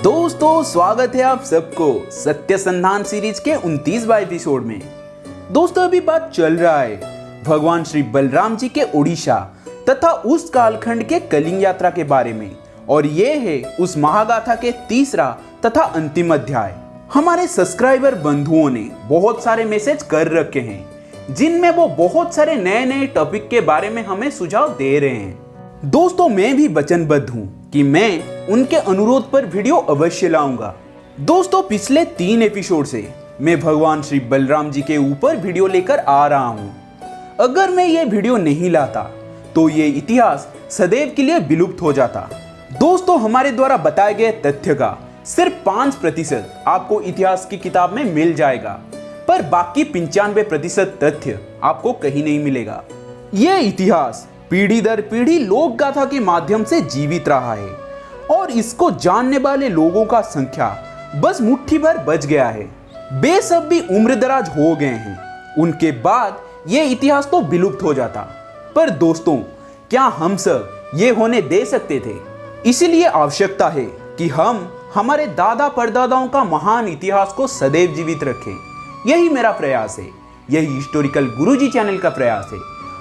दोस्तों स्वागत है आप सबको सत्य संधान सीरीज के 29वां एपिसोड में। दोस्तों अभी बात चल रहा है भगवान श्री बलराम जी के ओडिशा तथा उस कालखंड के कलिंग यात्रा के बारे में, और ये है उस महागाथा के तीसरा तथा अंतिम अध्याय। हमारे सब्सक्राइबर बंधुओं ने बहुत सारे मैसेज कर रखे हैं जिनमें वो बहुत सारे नए नए टॉपिक के बारे में हमें सुझाव दे रहे हैं। दोस्तों मैं भी वचनबद्ध हूँ कि मैं उनके अनुरोध पर वीडियो अवश्य लाऊंगा। दोस्तों पिछले 3 एपिसोड से मैं भगवान श्री बलराम जी के ऊपर वीडियो लेकर आ रहा हूँ। अगर मैं ये वीडियो नहीं लाता तो ये इतिहास सदैव के लिए विलुप्त हो जाता। दोस्तों हमारे द्वारा बताए गए तथ्य का सिर्फ 5% आपको इतिहास की किताब में मिल जाएगा, पर बाकी 95% तथ्य आपको कहीं नहीं मिलेगा। ये इतिहास पीढ़ी दर पीढ़ी लोक गाथा के माध्यम से जीवित रहा है और इसको जानने वाले लोगों का संख्या बस मुट्ठी भर बच गया है। वे सब भी उम्र दराज हो गए हैं, उनके बाद ये इतिहास तो विलुप्त हो जाता। पर दोस्तों क्या हम सब ये होने दे सकते थे? इसीलिए आवश्यकता है कि हम हमारे दादा परदादाओं का महान इतिहास को सदैव जीवित रखें। यही मेरा प्रयास है, यही हिस्टोरिकल गुरुजी चैनल का प्रयास है।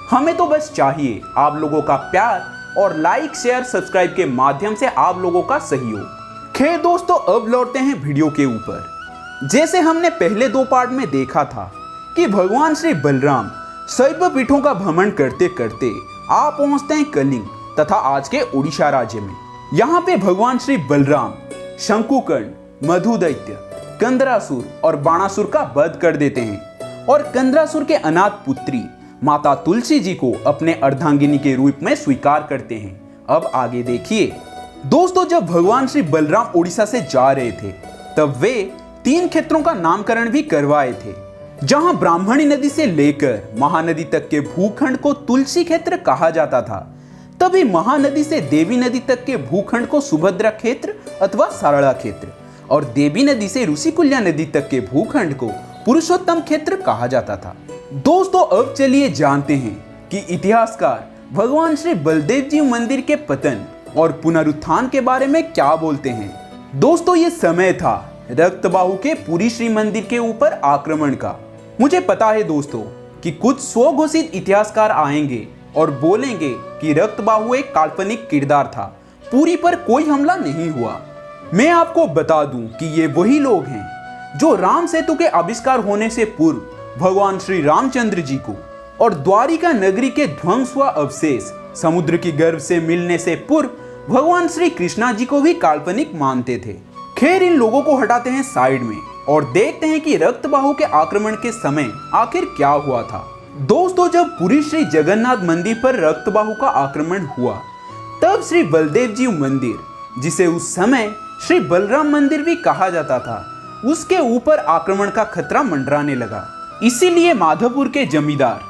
हमें तो बस चाहिए आप लोगों का प्यार और लाइक शेयर सब्सक्राइब के माध्यम से आप लोगों का सहयोग। खैर दोस्तों अब लौटते हैं वीडियो के ऊपर। जैसे हमने पहले 2 पार्ट में देखा था कि भगवान श्री बलराम शैव पीठों का भ्रमण करते करते आ पहुंचते हैं कलिंग तथा आज के उड़ीसा राज्य में। यहाँ पे भगवान श्री बलराम शंकुकर्ण, मधुदैत्य, कंदरासुर और बाणासुर का वध कर देते हैं और कंदरासुर के अनाथ पुत्री माता तुलसी जी को अपने अर्धांगिनी के रूप में स्वीकार करते हैं। अब आगे देखिए। दोस्तों जब भगवान श्री बलराम उड़ीसा से जा रहे थे तब वे 3 क्षेत्रों का नामकरण भी करवाए थे, जहां ब्राह्मणी नदी से लेकर महानदी तक के भूखंड को तुलसी क्षेत्र कहा जाता था। तभी महानदी से देवी नदी तक के भूखंड को सुभद्रा क्षेत्र अथवा सारला क्षेत्र और देवी नदी से ऋषिकुल्या नदी तक के भूखंड को पुरुषोत्तम क्षेत्र कहा जाता था। दोस्तों अब चलिए जानते हैं कि इतिहासकार भगवान श्री बलदेव जी मंदिर के पतन और पुनरुत्थान के बारे में क्या बोलते हैं। दोस्तों ये समय था रक्तबाहु के पुरी श्री मंदिर के ऊपर आक्रमण का। मुझे पता है दोस्तों कि कुछ स्वघोषित इतिहासकार आएंगे और बोलेंगे कि रक्तबाहु एक काल्पनिक किरदार था, पुरी पर कोई हमला नहीं हुआ। मैं आपको बता दूं कि ये वही लोग हैं जो राम सेतु के आविष्कार होने से पूर्व भगवान श्री रामचंद्र जी को और द्वारिका नगरी के ध्वंस हुआ अवशेष समुद्र की गर्भ से मिलने से पूर्व भगवान श्री कृष्णा जी को भी काल्पनिक मानते थे। खैर इन लोगों को हटाते हैं साइड में और देखते हैं कि रक्तबाहु के आक्रमण के समय आखिर क्या हुआ था। दोस्तों जब पुरी श्री जगन्नाथ मंदिर पर रक्तबाहु का आक्रमण हुआ तब श्री बलदेव जी मंदिर, जिसे उस समय श्री बलराम मंदिर भी कहा जाता था, उसके ऊपर आक्रमण का खतरा मंडराने लगा। इसीलिए माधवपुर के जमींदार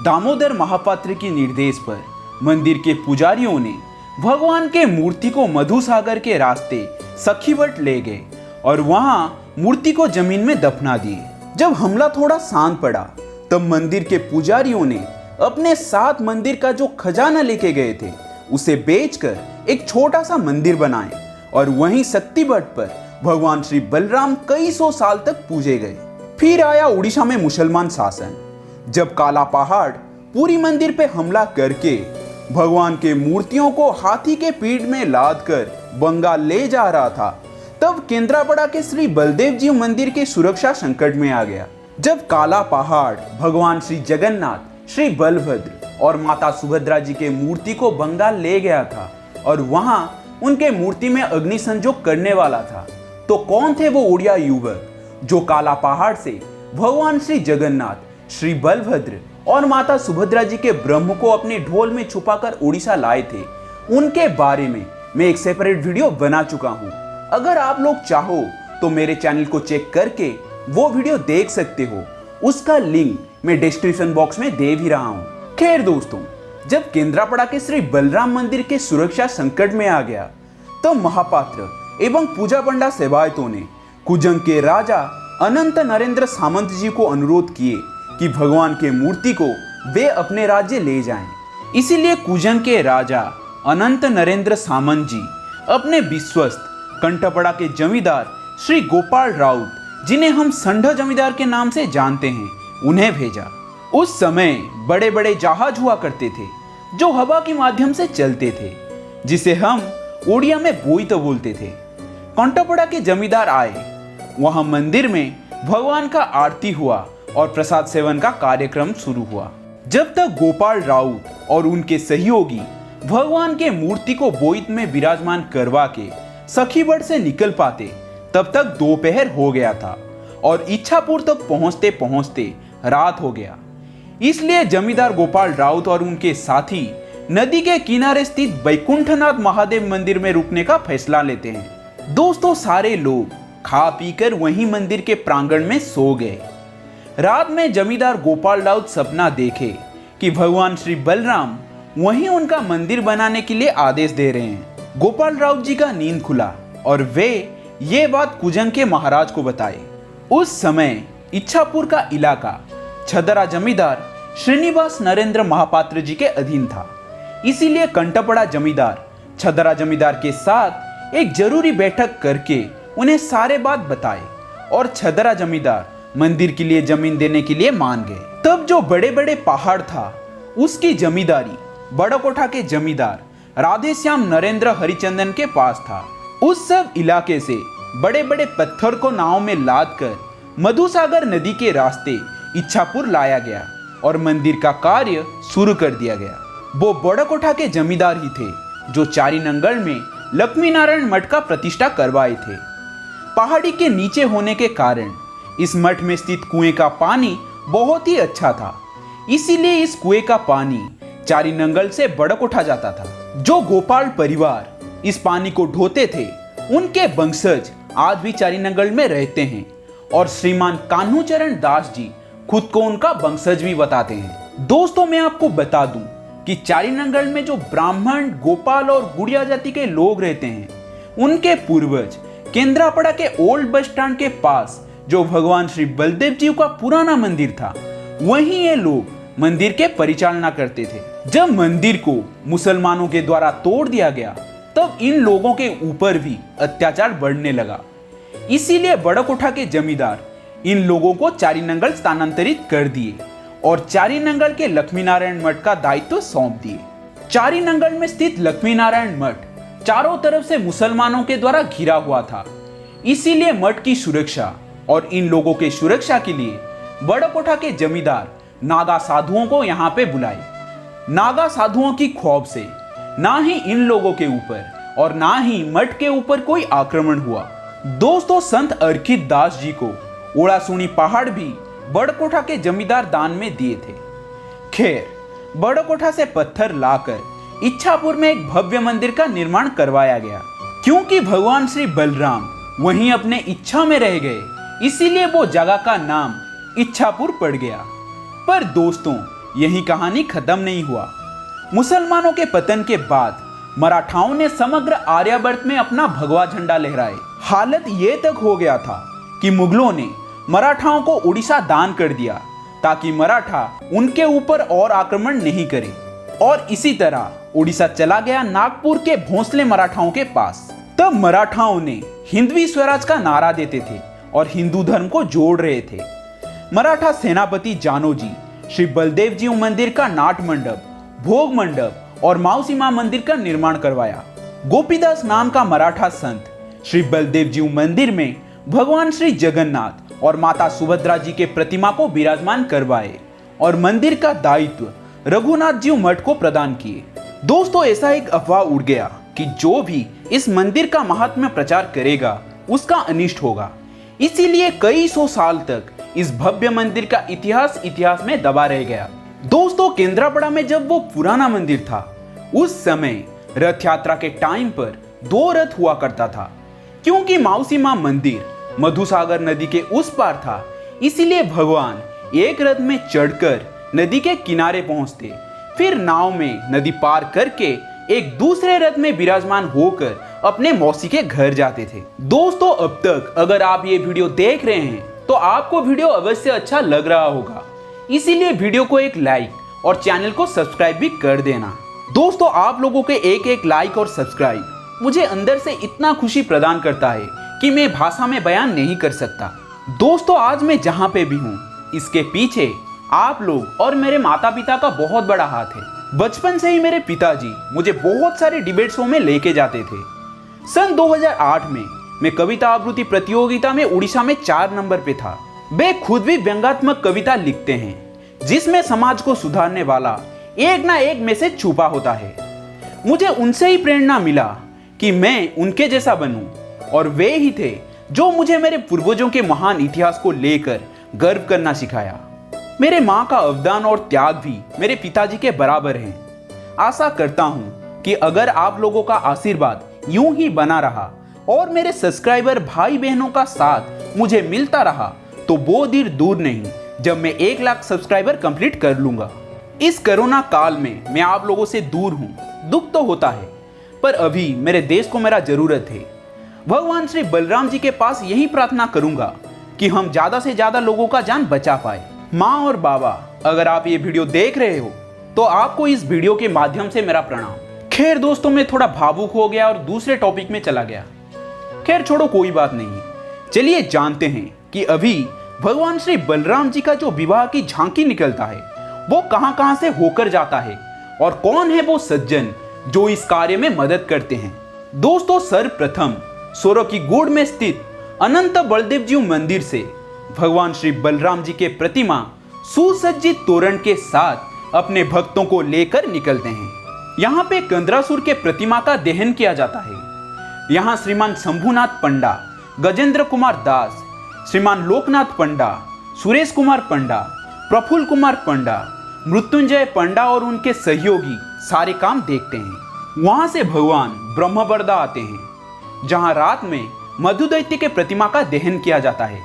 दामोदर महापात्र के निर्देश पर मंदिर के पुजारियों ने भगवान के मूर्ति को मधुसागर के रास्ते सखीवट ले गए और वहां मूर्ति को जमीन में दफना दिए। जब हमला थोड़ा शांत पड़ा तब मंदिर के पुजारियों ने अपने साथ मंदिर का जो खजाना लेके गए थे उसे बेचकर एक छोटा सा मंदिर बनाए और वहीं शक्तिवट पर भगवान श्री बलराम कई 100 साल तक पूजे गए। फिर आया उड़ीसा में मुसलमान शासन। जब काला पहाड़ पूरी मंदिर पे हमला करके भगवान के मूर्तियों को हाथी के पीठ में लाद कर बंगाल ले जा रहा था तब केंद्रापड़ा के श्री बलदेव जी मंदिर के सुरक्षा संकट में आ गया। जब काला पहाड़ भगवान श्री जगन्नाथ, श्री बलभद्र और माता सुभद्रा जी के मूर्ति को बंगाल ले गया था और वहां उनके मूर्ति में अग्नि संजोग करने वाला था, तो कौन थे वो उड़िया युवक जो काला पहाड़ से भगवान श्री जगन्नाथ, श्री बलभद्र और माता सुभद्रा जी के ब्रह्म को अपने ढोल में छुपाकर उड़ीसा लाए थे? उनके बारे में मैं एक सेपरेट वीडियो बना चुका हूं। अगर आप लोग चाहो तो मेरे चैनल को चेक करके वो वीडियो देख सकते हो, उसका लिंक मैं डिस्क्रिप्शन बॉक्स में दे भी रहा हूं। खैर दोस्तों जब केंद्रापड़ा के श्री बलराम मंदिर के सुरक्षा संकट में आ गया तो महापात्र एवं पूजा पंडा सेवायतों ने कुजंग के राजा अनंत नरेंद्र सामंत जी को अनुरोध किए कि भगवान के मूर्ति को वे अपने राज्य ले जाएं। इसीलिए कुजंग के राजा अनंत नरेंद्र सामंत जी अपने विश्वस्त कंठपड़ा के जमींदार श्री गोपाल राउत, जिन्हें हम संढा जमींदार के नाम से जानते हैं, उन्हें भेजा। उस समय बड़े बड़े जहाज हुआ करते थे जो हवा के माध्यम से चलते थे, जिसे हम ओडिया में बोईत बोलते थे। कंठपड़ा के जमींदार आए, वहां मंदिर में भगवान का आरती हुआ और प्रसाद सेवन का कार्यक्रम शुरू हुआ। जब तक गोपाल राउत और उनके सहयोगी भगवान के मूर्ति को बोईत में विराजमान करवा के सखीगढ़ से निकल पाते, तब तक दोपहर हो गया था और इच्छापुर तक पहुंचते पहुंचते रात हो गया। इसलिए जमींदार गोपाल राउत और उनके साथी नदी के किनारे स्थित वैकुंठनाथ महादेव मंदिर में रुकने का फैसला लेते हैं। दोस्तों, सारे लोग खा पीकर वहीं मंदिर के प्रांगण में सो गए। रात में जमींदार गोपाल राउत सपना देखे कि भगवान श्री बलराम वहीं उनका मंदिर बनाने के लिए आदेश दे रहे हैं। गोपाल राउत जी का नींद खुला और वे ये बात कुजंग के महाराज को बताए। उस समय इच्छापुर का इलाका छदरा जमींदार श्रीनिवास नरेंद्र महापात्र जी के अधीन था। इसीलिए कंठपड़ा जमींदार छदरा जमींदार के साथ एक जरूरी बैठक करके उन्हें सारे बात बताए और छदरा जमींदार मंदिर के लिए जमीन देने के लिए मान गए। तब जो बड़े बड़े पहाड़ था, उसकी जमींदारी बड़कोठा के जमींदार राधेश्याम नरेंद्र हरिचंदन के पास था। उस सब इलाके से बड़े बड़े पत्थर को नाव में लाद कर मधुसागर नदी के रास्ते इच्छापुर लाया गया और मंदिर का कार्य शुरू कर दिया गया। वो बड़कोठा के जमींदार ही थे जो चारी नंगल में लक्ष्मी नारायण मठ का प्रतिष्ठा करवाए थे। पहाड़ी के नीचे होने के कारण इस मठ में स्थित कुएं का पानी बहुत ही अच्छा था। इसीलिए इस कुएं का पानी चारी नंगल से बड़कोठा जाता था। जो गोपाल परिवार इस पानी को ढोते थे, उनके वंशज आज भी चारी नंगल में रहते हैं और श्रीमान कान्हूचरण दास जी खुद को उनका वंशज भी बताते हैं। दोस्तों, मैं आपको बता दूं कि चारी नंगल में जो ब्राह्मण, गोपाल और गुड़िया जाति के लोग रहते हैं, उनके पूर्वज केंद्रापड़ा के ओल्ड बस स्टैंड के पास जो भगवान श्री बलदेव जी का पुराना मंदिर था, वहीं ये लोग मंदिर के परिचालना करते थे। जब मंदिर को मुसलमानों के द्वारा तोड़ दिया गया, तब इन लोगों के ऊपर भी अत्याचार बढ़ने लगा। इसीलिए बड़कोठा के जमींदार इन लोगों को चारी नंगल स्थानांतरित कर दिए और चारी नंगल के लक्ष्मी नारायण मठ का दायित्व सौंप दिए। चारी नंगल में स्थित लक्ष्मी नारायण मठ चारों तरफ से मुसलमानों के द्वारा घिरा हुआ था। इसीलिए मठ की सुरक्षा और इन लोगों के सुरक्षा के लिए बड़कोठा के जमींदार नागा साधुओं को यहाँ पे बुलाए। नागा साधुओं की खौफ से ना ही इन लोगों के ऊपर और ना ही मठ के ऊपर कोई आक्रमण हुआ। दोस्तों, संत अर्खित दास जी को ओड़ासुनी पहाड़ भी बड़कोठा के जमींदार दान में दिए थे। खैर, बड़कोठा से पत्थर लाकर इच्छापुर में एक भव्य मंदिर का निर्माण करवाया गया। क्योंकि भगवान श्री बलराम वहीं अपने इच्छा में रह गए, इसीलिए वो जगह का नाम इच्छापुर पड़ गया। पर दोस्तों, यही कहानी खत्म नहीं हुआ। मुसलमानों के पतन के बाद मराठाओं ने समग्र आर्यावर्त में अपना भगवा झंडा लहराए। हालत ये तक हो गया था कि मुगलों ने मराठाओं को उड़ीसा दान कर दिया ताकि मराठा उनके ऊपर और आक्रमण नहीं करे। और इसी तरह उड़ीसा चला गया नागपुर के भोंसले मराठाओं के पास। तब मराठाओं ने हिंदवी स्वराज का नारा देते थे और हिंदू धर्म को जोड़ रहे थे। मराठा सेनापति जानोजी श्री बलदेव जी मंदिर का नाट मंडप, भोग मंडप और मौसी मां मंदिर का निर्माण करवाया। गोपीदास नाम का मराठा संत श्री बलदेव जी मंदिर में भगवान श्री जगन्नाथ और माता सुभद्रा जी के प्रतिमा को विराजमान करवाए और मंदिर का दायित्व रघुनाथ जी मठ को प्रदान किए। दोस्तों, ऐसा एक अफवाह उड़ गया कि जो भी इस मंदिर का महात्म्य प्रचार करेगा उसका अनिष्ट होगा। इसीलिए कई सौ साल तक इस भव्य मंदिर का इतिहास में दबा रह गया। दोस्तों, केंद्रापड़ा में जब वो पुराना मंदिर था, उस समय रथ यात्रा के टाइम पर 2 रथ हुआ करता था। क्योंकि मौसी मां मंदिर मधुसागर नदी के उस पार था, इसीलिए भगवान एक रथ में चढ़कर नदी के किनारे पहुंचते, फिर नाव में नदी पार करके एक दूसरे रथ में विराजमान होकर अपने मौसी के घर जाते थे। दोस्तों, अब तक अगर आप ये वीडियो देख रहे हैं तो आपको वीडियो अवश्य अच्छा लग रहा होगा। इसीलिए वीडियो को एक लाइक और चैनल को सब्सक्राइब भी कर देना। दोस्तों, आप लोगों के एक लाइक और सब्सक्राइब मुझे अंदर से इतना खुशी प्रदान करता है कि मैं भाषा में बयान नहीं कर सकता। दोस्तों, आज मैं जहाँ पे भी हूँ, इसके पीछे आप लोग और मेरे माता पिता का बहुत बड़ा हाथ है। बचपन से ही मेरे पिताजी मुझे बहुत सारे डिबेट शो में लेके जाते थे। सन 2008 में मैं कविता आवृत्ति प्रतियोगिता में उड़ीसा में 4 नंबर पे था। वे खुद भी व्यंग्यात्मक कविता लिखते हैं जिसमें समाज को सुधारने वाला एक ना एक मैसेज छुपा होता है। मुझे उनसे ही प्रेरणा मिला कि मैं उनके जैसा बनूं, और वे ही थे जो मुझे मेरे पूर्वजों के महान इतिहास को लेकर गर्व करना सिखाया। मेरे माँ का अवदान और त्याग भी मेरे पिताजी के बराबर हैं। आशा करता हूँ कि अगर आप लोगों का आशीर्वाद यूं ही बना रहा और मेरे सब्सक्राइबर भाई बहनों का साथ मुझे मिलता रहा तो वो दिन दूर नहीं जब मैं 1 लाख सब्सक्राइबर कंप्लीट कर लूंगा। इस कोरोना काल में मैं आप लोगों से दूर हूँ, दुख तो होता है, पर अभी मेरे देश को मेरा जरूरत है। भगवान श्री बलराम जी के पास यही प्रार्थना करूंगा कि हम ज्यादा से ज्यादा लोगों का जान बचा पाए। माँ और बाबा, अगर आप ये वीडियो देख रहे हो तो आपको इस वीडियो के माध्यम से मेरा प्रणाम। खैर दोस्तों, मैं थोड़ा भावुक हो गया और दूसरे टॉपिक में चला गया। खैर छोड़ो, कोई बात नहीं। चलिए जानते हैं कि अभी भगवान श्री बलराम जी का जो विवाह की झांकी निकलता है वो कहां कहां से होकर जाता है और कौन है वो सज्जन जो इस कार्य में मदद करते हैं। दोस्तों, सर्वप्रथम सोरो की गोड़ में स्थित अनंत बलदेव जी मंदिर से भगवान श्री बलराम जी के प्रतिमा सुसज्जित तोरण के साथ अपने भक्तों को लेकर निकलते हैं। यहाँ पे कंदरासुर के प्रतिमा का दहन किया जाता है। यहाँ श्रीमान शंभुनाथ पंडा, गजेंद्र कुमार दास, श्रीमान लोकनाथ पंडा, सुरेश कुमार पंडा, प्रफुल्ल कुमार पंडा, मृत्युंजय पंडा और उनके सहयोगी सारे काम देखते हैं। वहां से भगवान ब्रह्मबरदा आते हैं जहां रात में मधुदैत्य के प्रतिमा का दहन किया जाता है।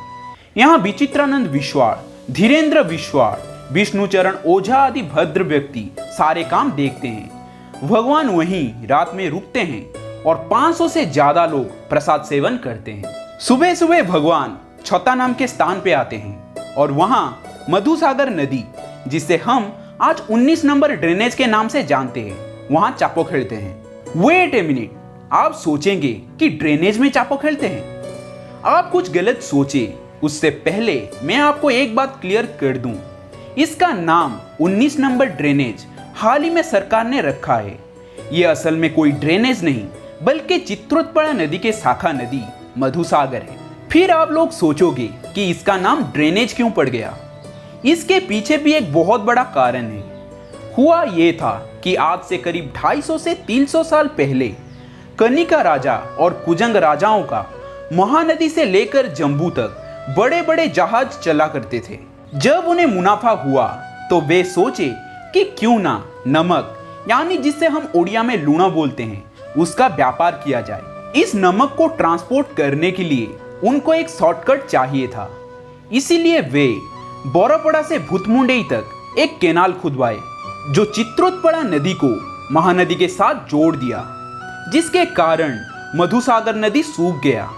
यहाँ विचित्रानंद विश्वाड़, धीरेन्द्र विश्वाड़, विष्णुचरण ओझा आदि भद्र व्यक्ति सारे काम देखते हैं। भगवान वहीं रात में रुकते हैं और 500 से ज्यादा लोग प्रसाद सेवन करते हैं। सुबह सुबह भगवान छता नाम के स्थान पे आते हैं और वहां मधुसागर नदी, जिसे हम आज 19 नंबर ड्रेनेज के नाम से जानते हैं, वहां चापो खेलते हैं। वेट ए मिनट, आप सोचेंगे कि ड्रेनेज में चापो खेलते हैं। आप कुछ गलत सोचे, उससे पहले मैं आपको एक बात क्लियर कर दूं। इसका नाम 19 नंबर ड्रेनेज हाल ही में सरकार ने रखा है। ये असल में कोई ड्रेनेज नहीं बल्कि चित्रोत्पला नदी के शाखा नदी मधुसागर है। फिर आप लोग सोचोगे कि इसका नाम ड्रेनेज क्यों पड़ गया। इसके पीछे भी एक बहुत बड़ा कारण है। हुआ ये था कि आज से करीब 250 से 300 साल पहले कनिका राजा और कुजंग राजाओं का महानदी से लेकर जम्बू तक बड़े बड़े जहाज चला करते थे। जब उन्हें मुनाफा हुआ तो वे सोचे कि क्यों ना नमक, यानी जिसे हम ओडिया में लूणा बोलते हैं, उसका व्यापार किया जाए। इस नमक को ट्रांसपोर्ट करने के लिए उनको एक शॉर्टकट चाहिए था। इसीलिए वे बोरापड़ा से भूतमुंडई तक एक केनाल खुदवाए जो चित्रोत्पला नदी को महानदी के साथ जोड़ दिया, जिसके कारण मधुसागर नदी सूख गया।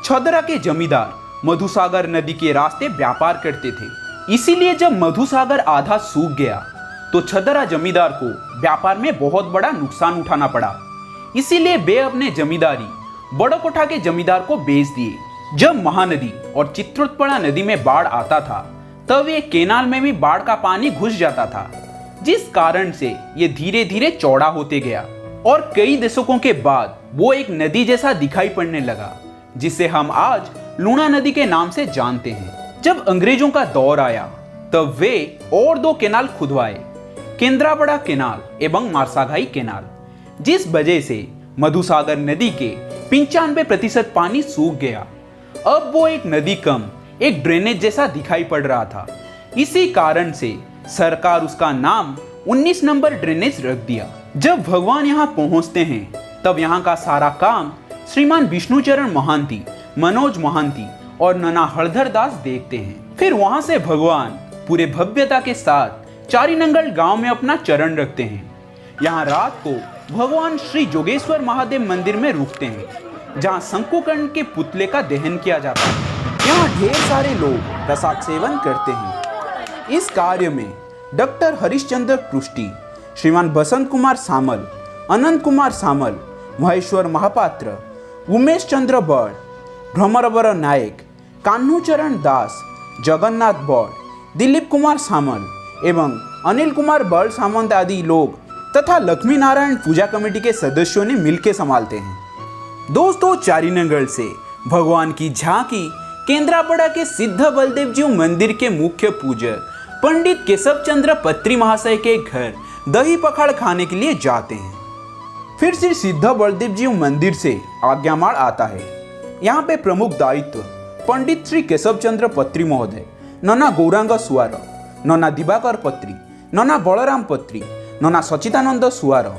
छदरा के जमींदार मधुसागर नदी के रास्ते व्यापार करते थे। इसीलिए जब मधुसागर आधा सूख गया तो छदरा जमींदार को व्यापार में बहुत बड़ा नुकसान उठाना पड़ा। इसीलिए वे अपने जमींदारी बड़कोटा के जमींदार को बेच दिए। जब महानदी और चित्रोत्पला नदी में बाढ़ आता था तब ये केनाल में भी बाढ़ का पानी घुस जाता था, जिस कारण से ये धीरे धीरे चौड़ा होते गया और कई दशकों के बाद वो एक नदी जैसा दिखाई पड़ने लगा, जिसे हम आज लूणा नदी के नाम से जानते हैं। जब अंग्रेजों का दौर आया तब वे और 2 केनाल खुदवाए, केंद्रापड़ा केनाल एवं मारसाघाई केनाल, जिस वजह से मधुसागर नदी के 95% पानी सूख गया। अब वो एक नदी कम एक ड्रेनेज जैसा दिखाई पड़ रहा था। इसी कारण से सरकार उसका नाम 19 नंबर ड्रेनेज रख दिया। जब भगवान यहाँ पहुँचते हैं तब यहाँ का सारा काम श्रीमान विष्णुचरण महांती, मनोज महांती और नना हरधर दास देखते हैं। फिर वहां से भगवान पूरे भव्यता के साथ चारीनंगल गांव में अपना चरण रखते हैं। यहाँ रात को भगवान श्री जोगेश्वर महादेव मंदिर में रुकते हैं, जहाँ शंकुकर्ण के पुतले का दहन किया जाता है। यहाँ ढेर सारे लोग प्रसाद सेवन करते हैं। इस कार्य में डॉक्टर हरिश्चंद्र पृष्टि, श्रीमान बसंत कुमार सामल, अनंत कुमार सामल, महेश्वर महापात्र, उमेश चंद्र बड़, भ्रमरवर नायक, कान्हूचरण दास, जगन्नाथ बड़, दिलीप कुमार सामल एवं अनिल कुमार बड़ सामंत आदि लोग तथा लक्ष्मी नारायण पूजा कमेटी के सदस्यों ने मिलकर संभालते हैं। दोस्तों, चारीनगढ़ से भगवान की झांकी केंद्रापड़ा के सिद्ध बलदेव जी मंदिर के मुख्य पूजक पंडित केशव चंद्र पत्री महाशय के घर दही पखाड़ खाने के लिए जाते हैं। फिर श्री सिद्ध बलदेव जी मंदिर से आज्ञामाड़ आता है। यहाँ पे प्रमुख दायित्व पंडित श्री केशव चंद्र पत्री महोदय, नना गौरांग सुआर, नना दिवाकर पत्री, नना बलराम पत्री, नना सचिदानंद सुआर,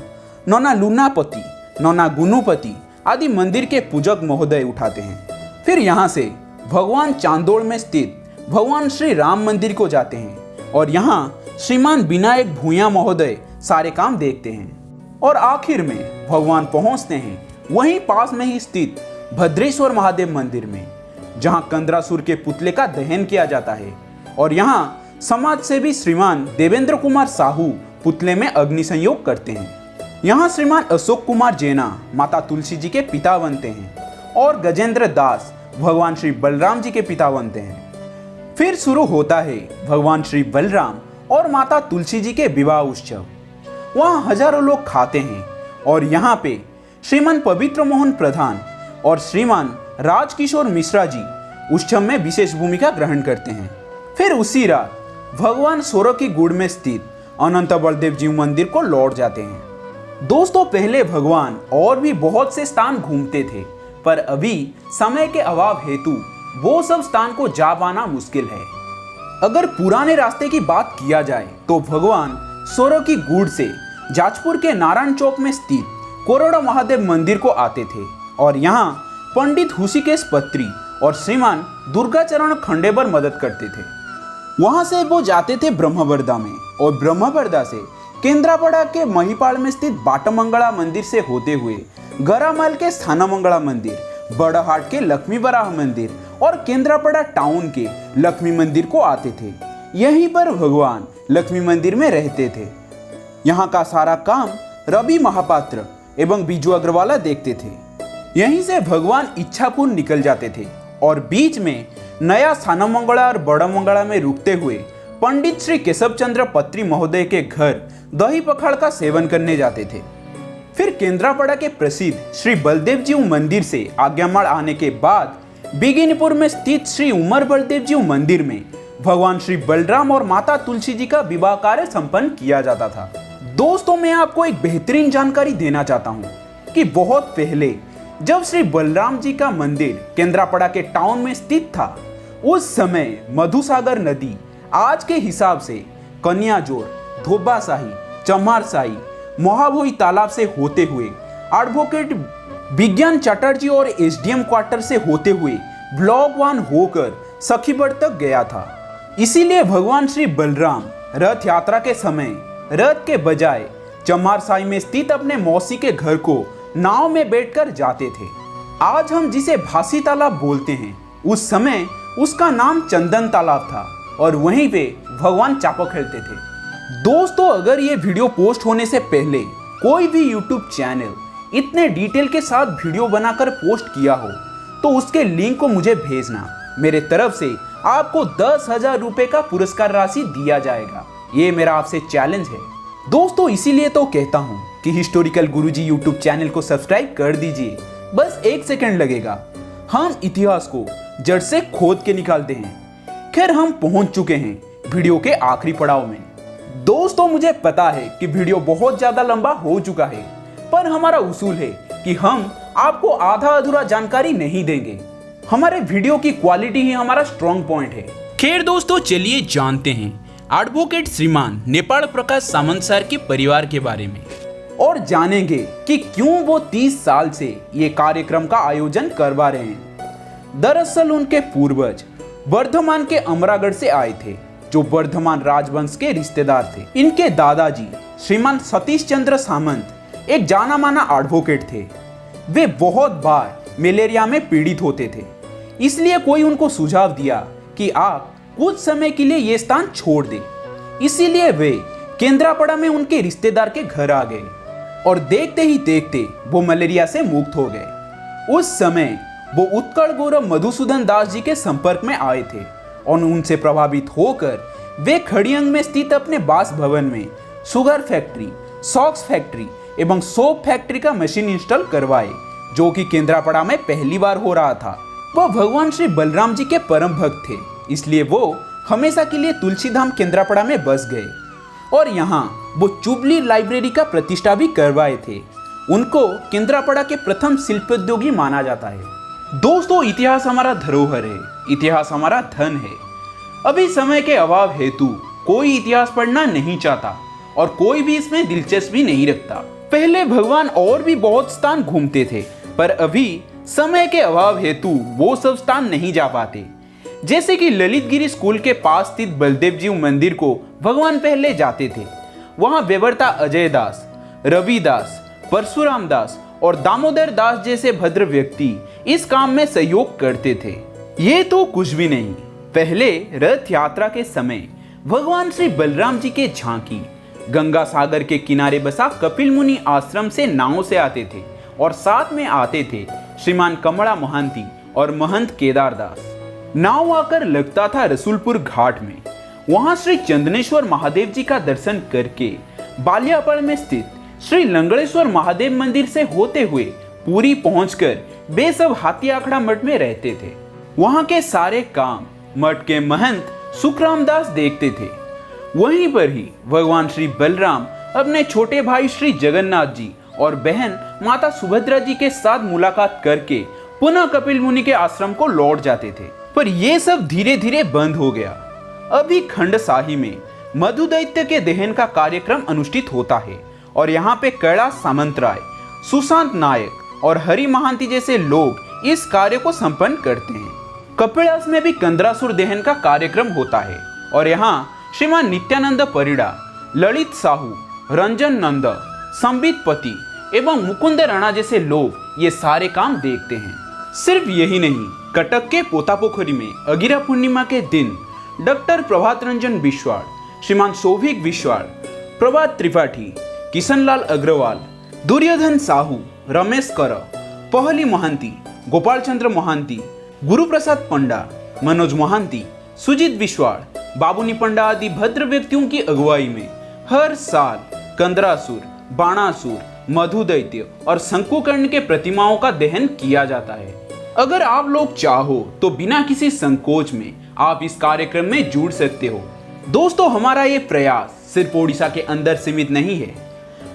नना लूनापति, नना गुनुपति आदि मंदिर के पूजक महोदय उठाते हैं। फिर यहाँ से भगवान चांदोड़ में स्थित भगवान श्री राम मंदिर को जाते हैं और यहाँ श्रीमान विनायक भूया महोदय सारे काम देखते हैं और आखिर में भगवान पहुंचते हैं वहीं पास में ही स्थित भद्रेश्वर महादेव मंदिर में, जहां कंदरासुर के पुतले का दहन किया जाता है और यहां समाज सेवी श्रीमान देवेंद्र कुमार साहू पुतले में अग्नि संयोग करते हैं। यहां श्रीमान अशोक कुमार जैना माता तुलसी जी के पिता बनते हैं और गजेंद्र दास भगवान श्री बलराम जी के पिता बनते हैं। फिर शुरू होता है भगवान श्री बलराम और माता तुलसी जी के विवाह उत्सव। वहां हजारों लोग खाते हैं और यहाँ पे श्रीमान पवित्र मोहन प्रधान और श्रीमान राजकिशोर मिश्रा जी उत्सव में विशेष भूमिका ग्रहण करते हैं। फिर उसी रात भगवान सोरो की गुड़ में स्थित अनंत बलदेव जी मंदिर को लौट जाते हैं। दोस्तों, पहले भगवान और भी बहुत से स्थान घूमते थे, पर अभी समय के अभाव हेतु वो सब स्थान को जा पाना मुश्किल है। अगर पुराने रास्ते की बात किया जाए तो भगवान सोरो की गुड़ से जाजपुर के नारायण चौक में स्थित कोरोड़ा महादेव मंदिर को आते थे और यहाँ पंडित हुसिकेश पत्री और श्रीमान दुर्गाचरण खंडेबर मदद करते थे। वहां से वो जाते थे ब्रह्मवर्दा में और ब्रह्मवर्दा से केंद्रापड़ा के महिपाल में स्थित बाटमंगला मंदिर से होते हुए गरामाल के स्थानमंगला मंदिर, बड़हाट के लक्ष्मी बराह मंदिर और केंद्रापड़ा टाउन के लक्ष्मी मंदिर को आते थे। यहीं पर भगवान लक्ष्मी मंदिर में रहते थे। यहाँ का सारा काम रवि महापात्र एवं बीजू अग्रवाला देखते थे। यहीं से भगवान इच्छापुर निकल जाते थे और बीच में नया स्थानमंगला और बड़मंगला में रुकते हुए पंडित श्री केशव चंद्र पत्री महोदय के घर दही पखाड़ का सेवन करने जाते थे। फिर केंद्रापड़ा के प्रसिद्ध श्री बलदेव जी मंदिर से आज्ञामाड़ आने के बाद बिगिनपुर में स्थित श्री उमर बलदेव जी मंदिर में भगवान श्री बलराम और माता तुलसी जी का विवाह कार्य संपन्न किया जाता था। दोस्तों, मैं आपको एक बेहतरीन जानकारी देना चाहता हूँ कि बहुत पहले जब श्री बलराम जी का मंदिर केंद्रापड़ा के टाउन में स्थित था, उस समय मधुसागर नदी आज के हिसाब से कन्याजोर, धोबाशाही, चम्हारशाही, मोहाभोई तालाब से होते हुए एडवोकेट विज्ञान चटर्जी और एसडीएम क्वार्टर से होते हुए ब्लॉक 1 होकर सखीबड़ तक गया था। इसीलिए भगवान श्री बलराम रथ यात्रा के समय रथ के बजाय चम्हारशाही में स्थित अपने मौसी के घर को नाव में बैठकर जाते थे। आज हम जिसे भासी तालाब बोलते हैं, उस समय उसका नाम चंदन तालाब था और वहीं पे भगवान चापा खेलते थे। दोस्तों, अगर ये वीडियो पोस्ट होने से पहले कोई भी यूट्यूब चैनल इतने डिटेल के साथ वीडियो बनाकर पोस्ट किया हो तो उसके लिंक को मुझे भेजना। मेरे तरफ से आपको 10,000 रुपए का पुरस्कार राशि दिया जाएगा। ये मेरा आपसे चैलेंज है। दोस्तों, इसीलिए तो कहता हूँ कि हिस्टोरिकल गुरुजी यूट्यूब चैनल को सब्सक्राइब कर दीजिए। बस 1 सेकंड लगेगा। हम इतिहास को जड़ से खोद के निकालते हैं। खैर, हम पहुंच चुके हैं वीडियो के आखिरी पड़ाव में। दोस्तों, मुझे पता है कि वीडियो बहुत ज्यादा लंबा हो चुका है, पर हमारा उसूल है कि हम आपको आधा अधूरा जानकारी नहीं देंगे। हमारे वीडियो की क्वालिटी ही हमारा स्ट्रॉन्ग पॉइंट है। खैर दोस्तों, चलिए जानते हैं एडवोकेट श्रीमान नेपाल प्रकाश सामंत सर के परिवार के बारे में और जानेंगे कि क्यों वो 30 साल से ये कार्यक्रम का आयोजन करवा रहे हैं। दरअसल उनके पूर्वज वर्धमान के अमरागढ़ से आए थे, जो वर्धमान राजवंश के रिश्तेदार थे। इनके दादाजी श्रीमान सतीश चंद्र सामंत एक जाना माना एडवोकेट थे। वे बहुत बार मलेरिया में पीड़ित होते थे, इसलिए कोई उनको सुझाव दिया कि आप कुछ समय के लिए ये स्थान छोड़ दें। इसीलिए वे केंद्रापड़ा में उनके रिश्तेदार के घर आ गए। और देखते ही देखते वो मलेरिया से मुक्त हो गए। उस समय वो उत्कल गौरव मधुसूदन दास जी के संपर्क में आए थे और उनसे प्रभावित होकर वे खड़ियंग में स्थित अपने बासभवन में शुगर फैक्ट्री, सॉक्स फैक्ट्री एवं सोप फैक्ट्री का मशीन इंस्टॉल करवाए, जो कि केंद्रापड़ा में पहली बार हो रहा था। वह भगवान श्री बलराम जी के परम भक्त थे, इसलिए वो हमेशा के लिए तुलसीधाम केंद्रापड़ा में बस गए और यहाँ वो चुबली लाइब्रेरी का प्रतिष्ठा भी करवाए थे। उनको केंद्रापड़ा के प्रथम शिल्पोद्योगी माना जाता है। दोस्तों, इतिहास हमारा धरोहर है, इतिहास हमारा धन है। अभी समय के अभाव हेतु कोई इतिहास पढ़ना नहीं चाहता और कोई भी इसमें दिलचस्पी नहीं रखता। पहले भगवान और भी बहुत स्थान घूमते थे, पर अभी समय के अभाव हेतु वो सब स्थान नहीं जा पाते। जैसे कि ललितगिरी स्कूल के पास स्थित बलदेव जी मंदिर को भगवान पहले जाते थे। वहां व्यवरता अजय दास, रविदास, परशुराम दास और दामोदर दास जैसे भद्र व्यक्ति इस काम में सहयोग करते थे। ये तो कुछ भी नहीं, पहले रथ यात्रा के समय भगवान श्री बलराम जी के झांकी गंगा सागर के किनारे बसा कपिल मुनि आश्रम से नाव से आते थे और साथ में आते थे श्रीमान कमला मोहंती और महंत केदारदास। नाव आकर लगता था रसूलपुर घाट में। वहां श्री चंदनेश्वर महादेव जी का दर्शन करके बालियापड़ में स्थित श्री लंगड़ेश्वर महादेव मंदिर से होते हुए पूरी पहुंचकर वे सब हाथी आखड़ा मठ में रहते थे। वहां के सारे काम मठ के महंत सुखराम दास देखते थे। वहीं पर ही भगवान श्री बलराम अपने छोटे भाई श्री जगन्नाथ जी और बहन माता सुभद्रा जी के साथ मुलाकात करके पुनः कपिल मुनि के आश्रम को लौट जाते थे। पर यह सब धीरे धीरे बंद हो गया। अभी खंडसाही में मधु दैत्य के दहन का कार्यक्रम अनुष्ठित होता है और यहाँ पे कैलाश सामंतराय, सुशांत नायक और हरि महांती जैसे लोग इस कार्य को संपन्न करते हैं। कपिलास में भी कंदरासुर दहन का कार्यक्रम होता है और यहाँ श्रीमान नित्यानंद परिड़ा, ललित साहू, रंजन नंद, संबित पति एवं मुकुंद राणा जैसे लोग ये सारे काम देखते हैं। सिर्फ यही नहीं, कटक के पोतापोखरी में अगिरा पूर्णिमा के दिन डॉक्टर प्रभात रंजन बिश्वाड़, श्रीमान सौभिक बिश्वाड़, प्रभात त्रिपाठी, किशनलाल अग्रवाल, दुर्योधन साहू, रमेश कर, पहली मोहंती, गोपाल चंद्र मोहंती, गुरुप्रसाद पंडा, मनोज मोहंती, सुजीत बिश्वाड़, बाबूनी पंडा आदि भद्र व्यक्तियों की अगुवाई में हर साल कंदरासुर, बाणासुर, मधु दैत्य और शंकुकर्ण के प्रतिमाओं का दहन किया जाता है। अगर आप लोग चाहो तो बिना किसी संकोच में आप इस कार्यक्रम में जुड़ सकते हो। दोस्तों, हमारा ये प्रयास सिर्फ ओडिशा के अंदर सीमित नहीं है।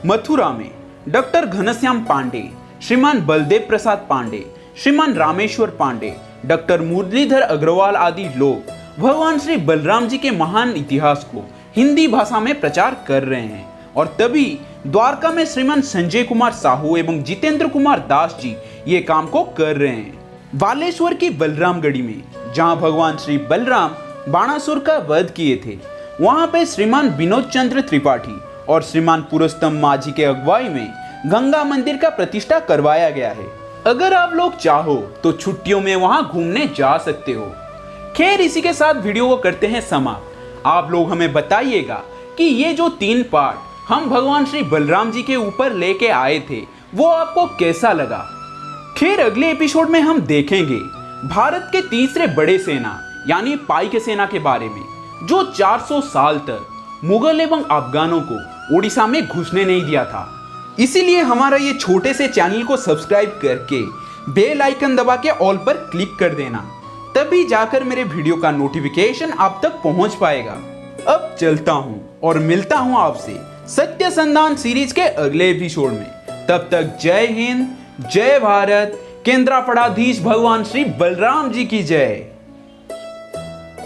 मथुरा में डॉक्टर घनश्याम पांडे, श्रीमान बलदेव प्रसाद पांडे, श्रीमान रामेश्वर पांडे, डॉक्टर मुरलीधर अग्रवाल आदि लोग भगवान श्री बलराम जी के महान इतिहास को हिंदी भाषा में प्रचार कर रहे हैं। और तभी द्वारका में श्रीमान संजय कुमार साहू एवं जितेंद्र कुमार दास जी ये काम को कर रहे हैं। बालेश्वर की बलरामगढ़ी में जहां भगवान श्री बलराम बाणासुर का वध किए थे, वहां पे श्रीमान विनोद चंद्र त्रिपाठी और श्रीमान पुरुषोत्तम माझी के अगुवाई में गंगा मंदिर का प्रतिष्ठा करवाया गया है। अगर आप लोग चाहो तो छुट्टियों में वहां घूमने जा सकते हो। खैर, इसी के साथ वीडियो को करते हैं समाप्त। आप लोग हमें बताइएगा कि ये जो 3 पार्ट हम भगवान श्री बलराम जी के ऊपर लेके आए थे वो आपको कैसा लगा। खैर, अगले एपिसोड में हम देखेंगे भारत के तीसरे बड़े सेना यानी पाइक सेना के बारे में, जो 400 साल तक मुगल एवं अफगानों को उड़ीसा में घुसने नहीं दिया था। इसीलिए हमारा ये छोटे से चैनल को सब्सक्राइब करके बेल आइकन दबा के ऑल पर क्लिक कर देना, तभी जाकर मेरे वीडियो का नोटिफिकेशन आप तक पहुंच पाएगा। अब चलता हूं और मिलता हूं आपसे सत्य संधान सीरीज के अगले एपिसोड में। तब तक जय हिंद, जय भारत, केंद्रापड़ाधीश भगवान श्री बलराम जी की जय।